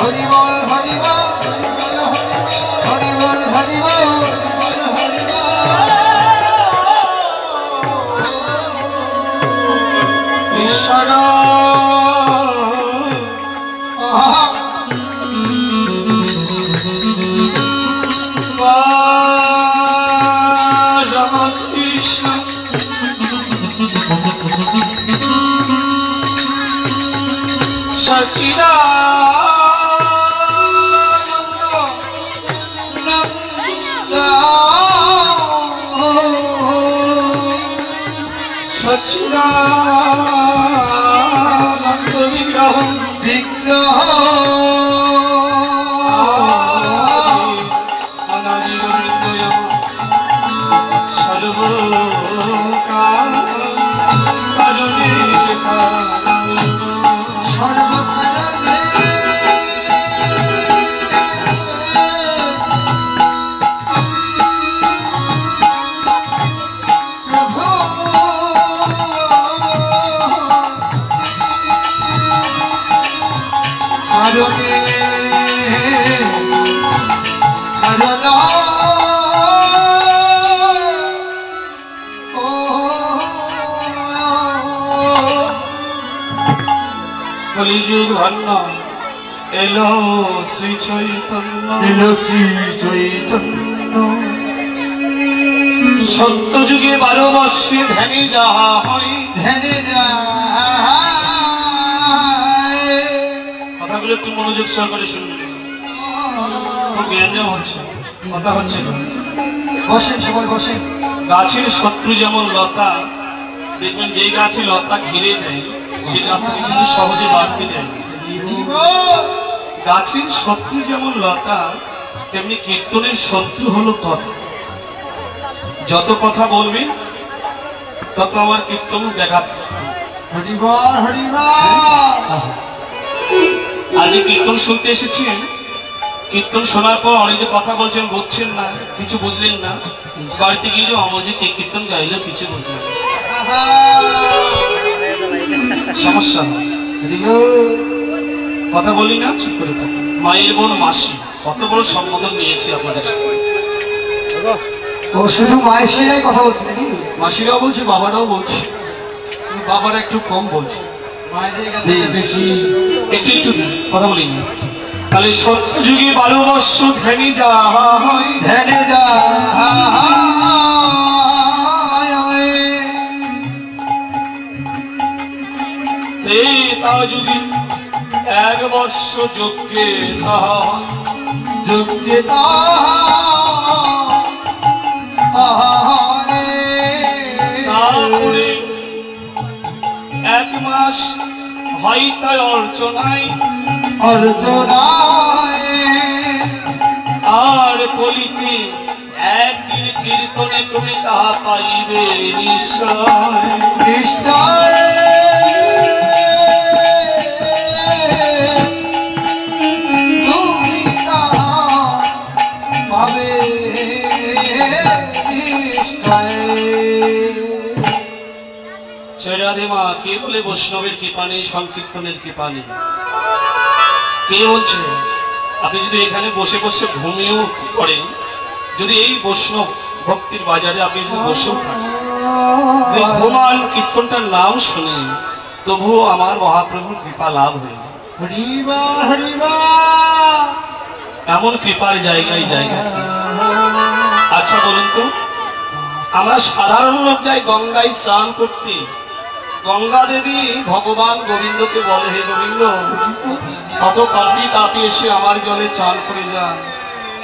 Hari Bol, Hari Bol. Sachidananda Sachidananda বিগ্রহ বিগ্রহ কলিযুগ ধন্য এলো শ্রী চৈতন্য এলো শ্রী চৈতন্য সত্য যুগে 12 বর্ষে ধ্যানে যাহা হয় ধ্যানে যায় কথাগুলো একটু মনোযোগ সহকারে শুনবেন খুব জ্ঞান হচ্ছে কথা হচ্ছে না বসেন সবাই বসেন গাছের শত্রু যেমন লতা দেখবেন যেই গাছে লতা ঘিরে নেয় সেই গাছ থেকে কিন্তু সহজে বাড়তে যায় গাছের শত্রু যেমন লতা তেমনি কীর্তনের শত্রু হলো কথা যত কথা বলবেন তত আমার কীর্তন ব্যাঘাত আজ কীর্তন শুনতে এসেছেন কীর্তন শোনার পর অনেক যে কথা বলছেন বুঝছেন না কিছু বুঝলেন না বাড়িতে গিয়ে যে আমার যে কে কীর্তন গাইলেও কিছু বুঝলেন সমস্যা কথা বলি না চুপ করে থাকি মায়ের বোন মাসি কত বড় সম্বোধন নিয়েছি আপনাদের ও শুধু মায়ের কথা বলছে নাকি মাসিরাও বলছে বাবারাও বলছে বাবারা একটু কম বলছে একটু একটু কথা বলি না তাহলে সত্য যুগে 12 বর্ষ ধ্যানে যাওয়া হয় ধ্যানে ত্রেতা যুগে 1 বর্ষ যজ্ঞে যজ্ঞে তারপরে 1 মাস হয় তাই অর্চনায় আর কলিতে একদিন কীর্তনে তুমি তাহা পাইবে নিশ্চয় নিশ্চয় তুমি তাহা পাবে নিশ্চয় রাধে মা কে বলে বৈষ্ণবের কৃপা নেই সংকীর্তনের কৃপা নেই কে বলছে আপনি যদি এখানে বসে বসে ঘুমিয়েও পড়েন যদি এই বৈষ্ণব ভক্তির বাজারে আপনি যদি বসেও থাকেন ঘুমান কীর্তনটার নাম শুনে তবুও আমার মহাপ্রভুর কৃপা লাভ হয়ে এমন কৃপার জায়গায় জায়গা আচ্ছা বলুন তো আমরা সাধারণ লোক যাই গঙ্গায় স্নান করতে গঙ্গা দেবী ভগবান গোবিন্দকে বলে হে গোবিন্দ কত পাপি তাপি এসে আমার জলে চান করে যান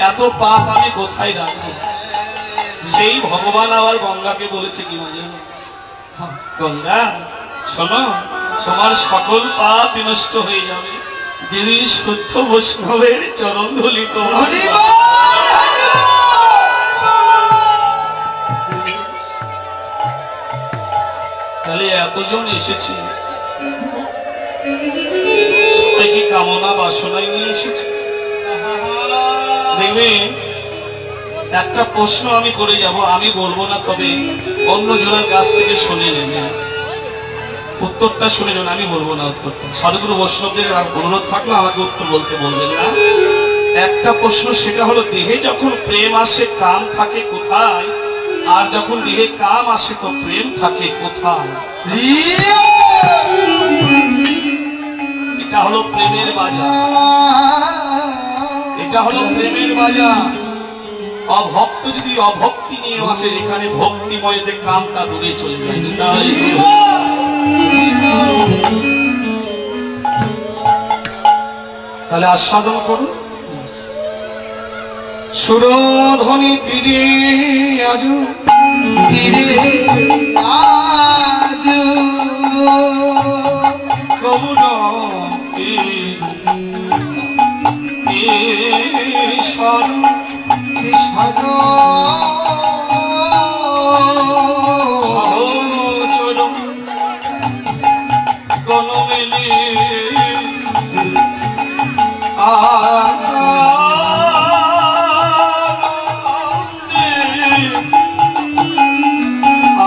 এত পাপ আমি কোথায় রাখবো সেই ভগবান আবার গঙ্গাকে বলেছে কি মজা গঙ্গা শোনো তোমার সকল পাপ বিনষ্ট হয়ে যাবে যেদিন শুদ্ধ বৈষ্ণবের চরণ ধুলি তোমার তাহলে এতজন এসেছে কি কামনা বাসনায় নিয়ে এসেছে দেখবেন একটা প্রশ্ন আমি করে যাব আমি বলবো না তবে অন্য জনের কাছ থেকে শুনে নেবেন উত্তরটা শুনে নেবেন আমি বলবো না উত্তরটা সাধুগুরু বৈষ্ণবদের অনুরোধ থাকলে আমাকে উত্তর বলতে বলবেন না একটা প্রশ্ন সেটা হলো দেহে যখন প্রেম আসে কাম থাকে কোথায় আর যখন দেহে কাম আসে তো প্রেম থাকে কোথায় এটা হলো প্রেমের বাজার এটা হলো প্রেমের বাজার অভক্ত যদি অভক্তি নিয়ে আসে, এখানে ভক্তিময়তে কামটা দূরে চলে যায়। তাহলে আস্বাদন করুন। সুরধ্বনি তীরে আজ কমল সহচরণ গণমেলে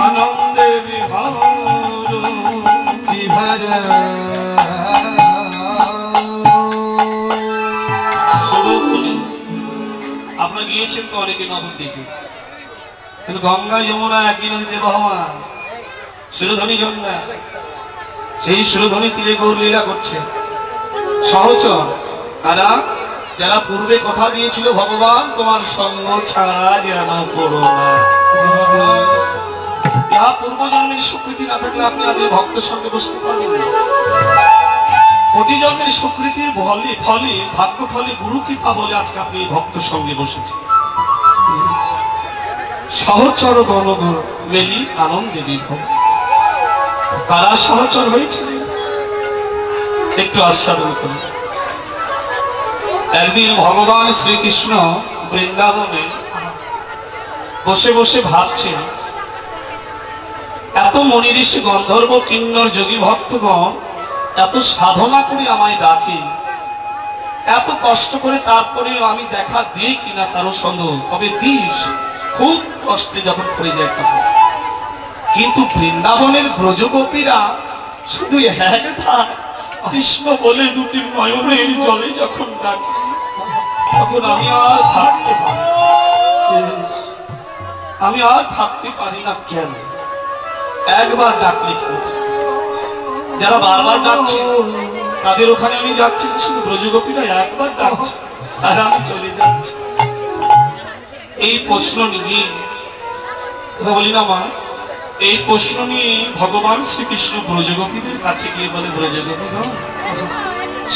আনন্দে বিভার আপনারা গিয়েছেন তো অনেকে নবদ্বীপে, কিন্তু গঙ্গা যমুনা একই নদীতে বহমান, সুরধ্বনি গঙ্গা, সেই সুরধ্বনি তীরে গৌর লীলা করছে। সহচর তারা যারা পূর্বে কথা দিয়েছিল, ভগবান তোমার সঙ্গ ছাড়া যেন করো না। ইহা পূর্বজন্মের স্বীকৃতি না থাকলে আপনি আজ ভক্তের সঙ্গে বসতে পারবেন না। কোটি জন্মের স্বীকৃতির ফলে ভাগ্য ফলে গুরু কৃপা বলে আজকে আপনি ভক্ত সঙ্গে বসেছেন। সহচর গণগণ মেলি আনন্দে বিভোর। কারা সহচর হয়েছিলেন একটু আস্বাদন করুন। একদিন ভগবান শ্রীকৃষ্ণ বৃন্দাবনে বসে বসে ভাবছেন, এত মনি ঋষি গন্ধর্ব কিন্নর যোগী ভক্তগণ এত সাধনা করে আমায় ডাকে, এত কষ্ট করে তারপরে আমি দেখা দিই কিনা কারো সন্দেহ, তবে দিস খুব কষ্টে যখন পড়ে যায় তখন। কিন্তু বৃন্দাবনের ব্রজগোপীরা শুধু একটা কৃষ্ণ বলে দুটি নয়নের জলে যখন ডাকে, তখন আমি আর থাকতে পারি না। কেন? একবার ডাকলে কেন? যারা বারবার ডাকছে তাদের ওখানে আমি যাচ্ছি, শুধু ব্রজগোপীরা একবার ডাকছে আর আমি চলে যাচ্ছি। এই প্রশ্ন নিয়ে কথা বলি না মা, এই প্রশ্ন নিয়ে ভগবান শ্রীকৃষ্ণ ব্রজগোপীদের কাছে গিয়ে বলে, ব্রজগোপীগণ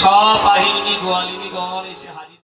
সব বাহিনী গোয়ালিনী গণ এসে হাজির।